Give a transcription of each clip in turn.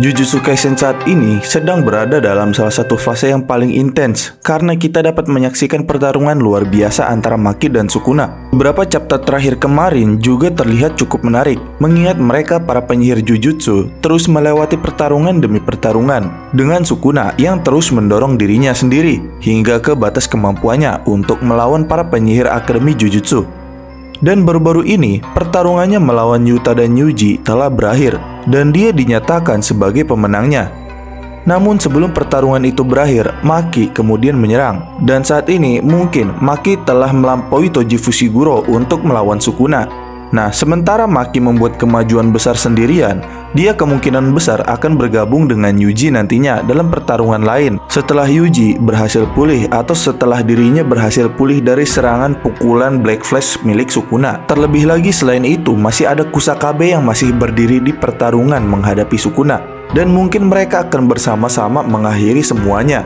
Jujutsu Kaisen saat ini sedang berada dalam salah satu fase yang paling intens karena kita dapat menyaksikan pertarungan luar biasa antara Maki dan Sukuna. Beberapa chapter terakhir kemarin juga terlihat cukup menarik, mengingat mereka para penyihir Jujutsu terus melewati pertarungan demi pertarungan dengan Sukuna yang terus mendorong dirinya sendiri hingga ke batas kemampuannya untuk melawan para penyihir Akademi Jujutsu. Dan baru-baru ini, pertarungannya melawan Yuta dan Yuji telah berakhir, dan dia dinyatakan sebagai pemenangnya. Namun sebelum pertarungan itu berakhir, Maki kemudian menyerang. Dan saat ini, mungkin Maki telah melampaui Toji Fushiguro untuk melawan Sukuna. Nah, sementara Maki membuat kemajuan besar sendirian, dia kemungkinan besar akan bergabung dengan Yuji nantinya dalam pertarungan lain setelah Yuji berhasil pulih atau setelah dirinya berhasil pulih dari serangan pukulan Black Flash milik Sukuna. Terlebih lagi selain itu, masih ada Kusakabe yang masih berdiri di pertarungan menghadapi Sukuna, dan mungkin mereka akan bersama-sama mengakhiri semuanya.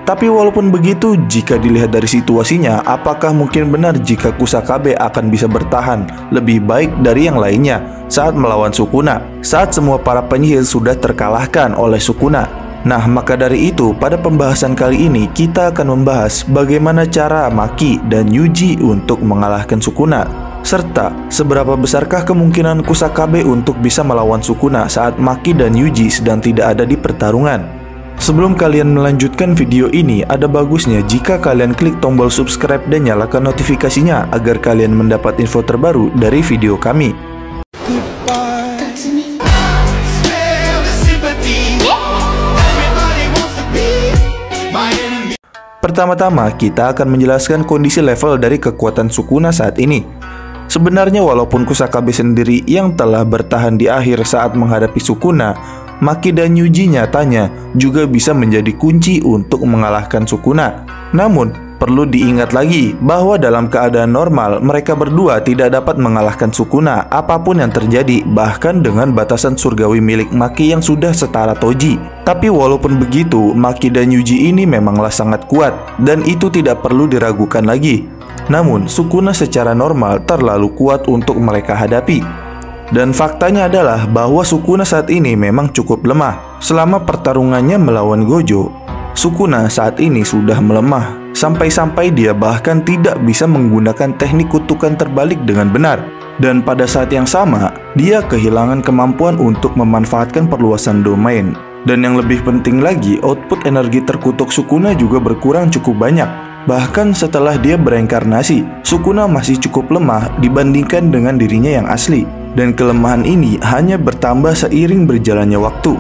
Tapi walaupun begitu, jika dilihat dari situasinya, apakah mungkin benar jika Kusakabe akan bisa bertahan lebih baik dari yang lainnya saat melawan Sukuna, saat semua para penyihir sudah terkalahkan oleh Sukuna? Nah, maka dari itu, pada pembahasan kali ini kita akan membahas bagaimana cara Maki dan Yuji untuk mengalahkan Sukuna, serta seberapa besarkah kemungkinan Kusakabe untuk bisa melawan Sukuna saat Maki dan Yuji sedang tidak ada di pertarungan. Sebelum kalian melanjutkan video ini, ada bagusnya jika kalian klik tombol subscribe dan nyalakan notifikasinya agar kalian mendapat info terbaru dari video kami. Pertama-tama, kita akan menjelaskan kondisi level dari kekuatan Sukuna saat ini. Sebenarnya walaupun Kusakabe sendiri yang telah bertahan di akhir saat menghadapi Sukuna, Maki dan Yuji nyatanya juga bisa menjadi kunci untuk mengalahkan Sukuna. Namun, perlu diingat lagi bahwa dalam keadaan normal, mereka berdua tidak dapat mengalahkan Sukuna apapun yang terjadi, bahkan dengan batasan surgawi milik Maki yang sudah setara Toji. Tapi walaupun begitu, Maki dan Yuji ini memanglah sangat kuat, dan itu tidak perlu diragukan lagi. Namun, Sukuna secara normal terlalu kuat untuk mereka hadapi. Dan faktanya adalah bahwa Sukuna saat ini memang cukup lemah. Selama pertarungannya melawan Gojo, Sukuna saat ini sudah melemah, sampai-sampai dia bahkan tidak bisa menggunakan teknik kutukan terbalik dengan benar. Dan pada saat yang sama, dia kehilangan kemampuan untuk memanfaatkan perluasan domain. Dan yang lebih penting lagi, output energi terkutuk Sukuna juga berkurang cukup banyak. Bahkan setelah dia bereinkarnasi, Sukuna masih cukup lemah dibandingkan dengan dirinya yang asli. Dan kelemahan ini hanya bertambah seiring berjalannya waktu.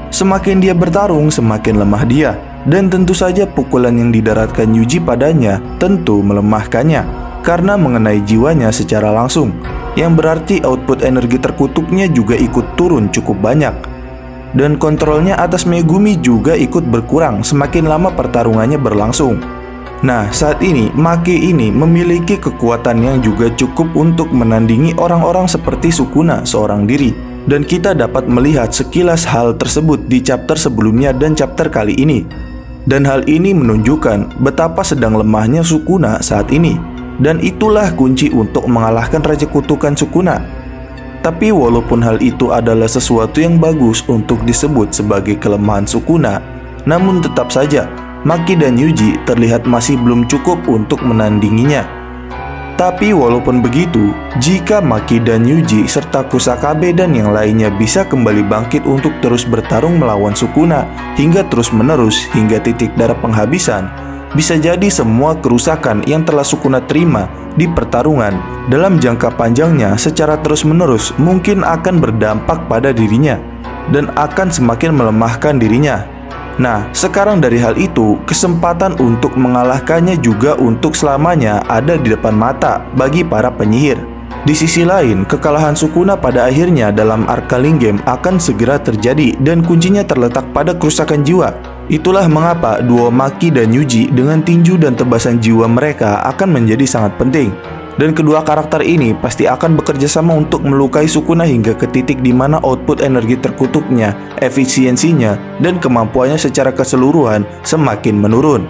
Semakin dia bertarung, semakin lemah dia. Dan tentu saja pukulan yang didaratkan Yuji padanya tentu melemahkannya karena mengenai jiwanya secara langsung, yang berarti output energi terkutuknya juga ikut turun cukup banyak. Dan kontrolnya atas Megumi juga ikut berkurang semakin lama pertarungannya berlangsung. Nah, saat ini Maki ini memiliki kekuatan yang juga cukup untuk menandingi orang-orang seperti Sukuna seorang diri. Dan kita dapat melihat sekilas hal tersebut di chapter sebelumnya dan chapter kali ini. Dan hal ini menunjukkan betapa sedang lemahnya Sukuna saat ini. Dan itulah kunci untuk mengalahkan Raja Kutukan Sukuna. Tapi walaupun hal itu adalah sesuatu yang bagus untuk disebut sebagai kelemahan Sukuna, namun tetap saja Maki dan Yuji terlihat masih belum cukup untuk menandinginya. Tapi walaupun begitu, jika Maki dan Yuji serta Kusakabe dan yang lainnya bisa kembali bangkit untuk terus bertarung melawan Sukuna hingga terus-menerus hingga titik darah penghabisan, bisa jadi semua kerusakan yang telah Sukuna terima di pertarungan dalam jangka panjangnya secara terus-menerus mungkin akan berdampak pada dirinya dan akan semakin melemahkan dirinya. Nah, sekarang dari hal itu, kesempatan untuk mengalahkannya juga untuk selamanya ada di depan mata bagi para penyihir. Di sisi lain, kekalahan Sukuna pada akhirnya dalam Arcaling Game akan segera terjadi dan kuncinya terletak pada kerusakan jiwa. Itulah mengapa duo Maki dan Yuji dengan tinju dan tebasan jiwa mereka akan menjadi sangat penting. Dan kedua karakter ini pasti akan bekerja sama untuk melukai Sukuna hingga ke titik di mana output energi terkutuknya, efisiensinya, dan kemampuannya secara keseluruhan semakin menurun.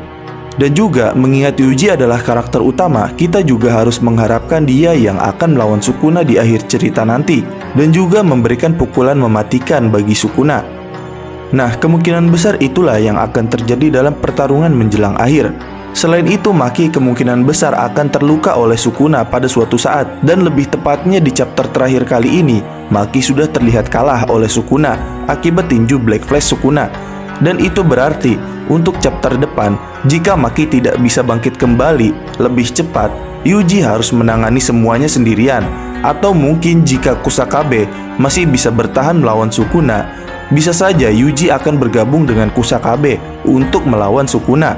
Dan juga mengingat Yuji adalah karakter utama, kita juga harus mengharapkan dia yang akan melawan Sukuna di akhir cerita nanti, dan juga memberikan pukulan mematikan bagi Sukuna. Nah, kemungkinan besar itulah yang akan terjadi dalam pertarungan menjelang akhir. Selain itu, Maki kemungkinan besar akan terluka oleh Sukuna pada suatu saat, dan lebih tepatnya di chapter terakhir kali ini, Maki sudah terlihat kalah oleh Sukuna akibat tinju Black Flash Sukuna. Dan itu berarti untuk chapter depan, jika Maki tidak bisa bangkit kembali lebih cepat, Yuji harus menangani semuanya sendirian. Atau mungkin jika Kusakabe masih bisa bertahan melawan Sukuna, bisa saja Yuji akan bergabung dengan Kusakabe untuk melawan Sukuna.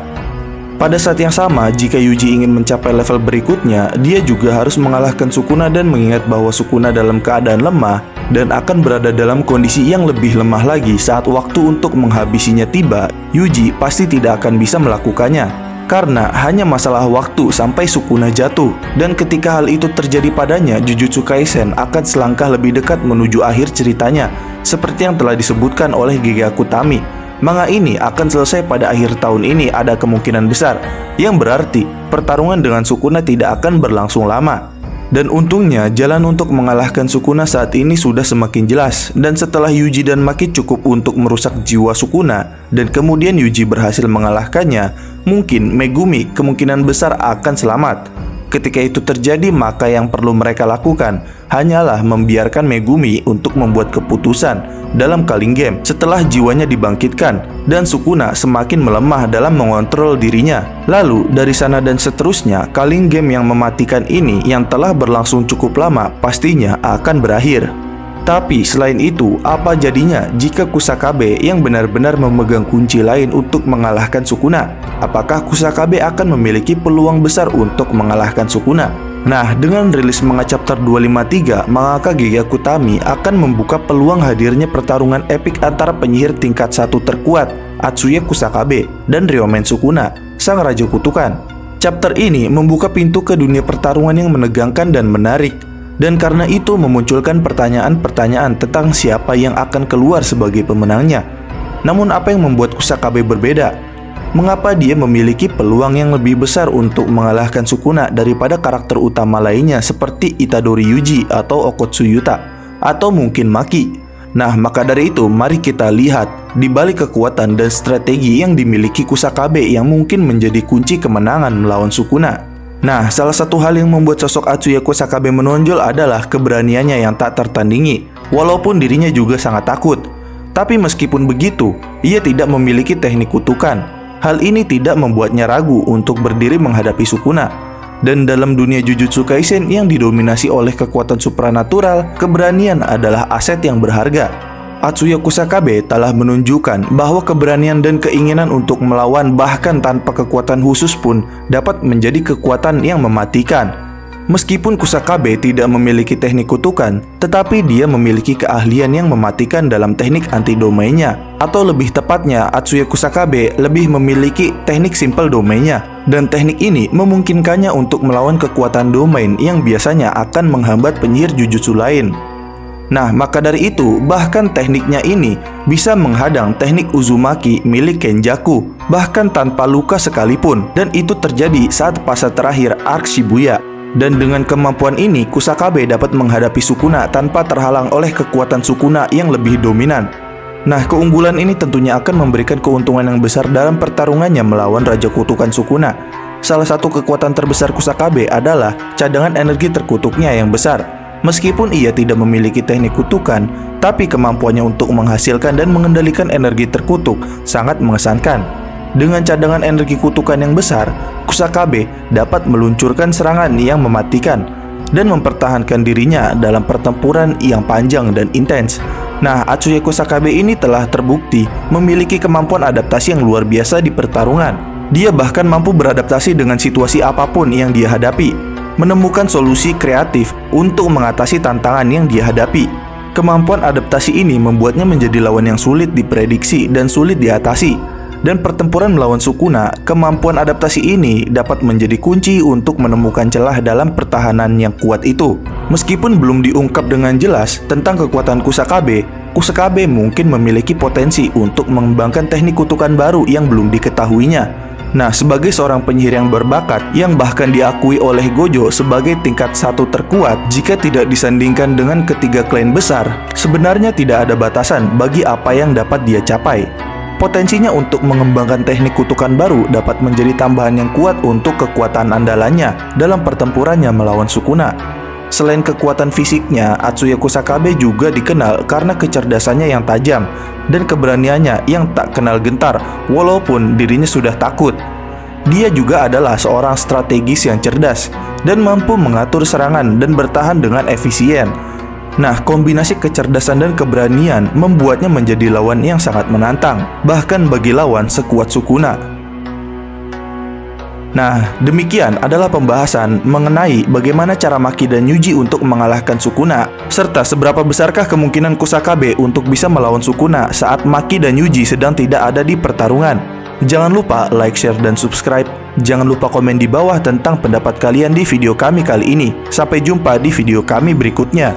Pada saat yang sama, jika Yuji ingin mencapai level berikutnya, dia juga harus mengalahkan Sukuna dan mengingat bahwa Sukuna dalam keadaan lemah dan akan berada dalam kondisi yang lebih lemah lagi saat waktu untuk menghabisinya tiba. Yuji pasti tidak akan bisa melakukannya, karena hanya masalah waktu sampai Sukuna jatuh. Dan ketika hal itu terjadi padanya, Jujutsu Kaisen akan selangkah lebih dekat menuju akhir ceritanya, seperti yang telah disebutkan oleh Gege Akutami. Manga ini akan selesai pada akhir tahun ini ada kemungkinan besar, yang berarti pertarungan dengan Sukuna tidak akan berlangsung lama. Dan untungnya jalan untuk mengalahkan Sukuna saat ini sudah semakin jelas. Dan setelah Yuji dan Maki cukup untuk merusak jiwa Sukuna, dan kemudian Yuji berhasil mengalahkannya, mungkin Megumi kemungkinan besar akan selamat. Ketika itu terjadi, maka yang perlu mereka lakukan hanyalah membiarkan Megumi untuk membuat keputusan dalam Culling Game setelah jiwanya dibangkitkan dan Sukuna semakin melemah dalam mengontrol dirinya. Lalu dari sana dan seterusnya, Culling Game yang mematikan ini yang telah berlangsung cukup lama pastinya akan berakhir. Tapi selain itu, apa jadinya jika Kusakabe yang benar-benar memegang kunci lain untuk mengalahkan Sukuna? Apakah Kusakabe akan memiliki peluang besar untuk mengalahkan Sukuna? Nah, dengan rilis manga chapter 253, mangaka Gege Akutami akan membuka peluang hadirnya pertarungan epik antara penyihir tingkat 1 terkuat, Atsuya Kusakabe, dan Ryomen Sukuna, sang Raja Kutukan. Chapter ini membuka pintu ke dunia pertarungan yang menegangkan dan menarik. Dan karena itu memunculkan pertanyaan-pertanyaan tentang siapa yang akan keluar sebagai pemenangnya. Namun apa yang membuat Kusakabe berbeda? Mengapa dia memiliki peluang yang lebih besar untuk mengalahkan Sukuna daripada karakter utama lainnya seperti Itadori Yuji atau Okotsu Yuta, atau mungkin Maki? Nah, maka dari itu mari kita lihat di balik kekuatan dan strategi yang dimiliki Kusakabe yang mungkin menjadi kunci kemenangan melawan Sukuna. Nah, salah satu hal yang membuat sosok Atsuya Kusakabe menonjol adalah keberaniannya yang tak tertandingi, walaupun dirinya juga sangat takut. Tapi meskipun begitu, ia tidak memiliki teknik kutukan. Hal ini tidak membuatnya ragu untuk berdiri menghadapi Sukuna. Dan dalam dunia Jujutsu Kaisen yang didominasi oleh kekuatan supranatural, keberanian adalah aset yang berharga. Atsuya Kusakabe telah menunjukkan bahwa keberanian dan keinginan untuk melawan bahkan tanpa kekuatan khusus pun dapat menjadi kekuatan yang mematikan. Meskipun Kusakabe tidak memiliki teknik kutukan, tetapi dia memiliki keahlian yang mematikan dalam teknik anti-domainnya. Atau lebih tepatnya, Atsuya Kusakabe lebih memiliki teknik simple domainnya. Dan teknik ini memungkinkannya untuk melawan kekuatan domain yang biasanya akan menghambat penyihir Jujutsu lain. Nah, maka dari itu, bahkan tekniknya ini bisa menghadang teknik Uzumaki milik Kenjaku, bahkan tanpa luka sekalipun. Dan itu terjadi saat fase terakhir Arc Shibuya. Dan dengan kemampuan ini, Kusakabe dapat menghadapi Sukuna tanpa terhalang oleh kekuatan Sukuna yang lebih dominan. Nah, keunggulan ini tentunya akan memberikan keuntungan yang besar dalam pertarungannya melawan Raja Kutukan Sukuna. Salah satu kekuatan terbesar Kusakabe adalah cadangan energi terkutuknya yang besar. Meskipun ia tidak memiliki teknik kutukan, tapi kemampuannya untuk menghasilkan dan mengendalikan energi terkutuk sangat mengesankan. Dengan cadangan energi kutukan yang besar, Kusakabe dapat meluncurkan serangan yang mematikan dan mempertahankan dirinya dalam pertempuran yang panjang dan intens. Nah, Atsuya Kusakabe ini telah terbukti memiliki kemampuan adaptasi yang luar biasa di pertarungan. Dia bahkan mampu beradaptasi dengan situasi apapun yang dia hadapi, menemukan solusi kreatif untuk mengatasi tantangan yang dia hadapi. Kemampuan adaptasi ini membuatnya menjadi lawan yang sulit diprediksi dan sulit diatasi. Dan pertempuran melawan Sukuna, kemampuan adaptasi ini dapat menjadi kunci untuk menemukan celah dalam pertahanan yang kuat itu. Meskipun belum diungkap dengan jelas tentang kekuatan Kusakabe, Kusakabe mungkin memiliki potensi untuk mengembangkan teknik kutukan baru yang belum diketahuinya. Nah, sebagai seorang penyihir yang berbakat, yang bahkan diakui oleh Gojo sebagai tingkat 1 terkuat jika tidak disandingkan dengan ketiga klan besar, sebenarnya tidak ada batasan bagi apa yang dapat dia capai. Potensinya untuk mengembangkan teknik kutukan baru dapat menjadi tambahan yang kuat untuk kekuatan andalannya dalam pertempurannya melawan Sukuna. Selain kekuatan fisiknya, Atsuya Kusakabe juga dikenal karena kecerdasannya yang tajam dan keberaniannya yang tak kenal gentar walaupun dirinya sudah takut. Dia juga adalah seorang strategis yang cerdas dan mampu mengatur serangan dan bertahan dengan efisien. Nah, kombinasi kecerdasan dan keberanian membuatnya menjadi lawan yang sangat menantang, bahkan bagi lawan sekuat Sukuna. Nah, demikian adalah pembahasan mengenai bagaimana cara Maki dan Yuji untuk mengalahkan Sukuna, serta seberapa besarkah kemungkinan Kusakabe untuk bisa melawan Sukuna saat Maki dan Yuji sedang tidak ada di pertarungan. Jangan lupa like, share, dan subscribe. Jangan lupa komen di bawah tentang pendapat kalian di video kami kali ini. Sampai jumpa di video kami berikutnya.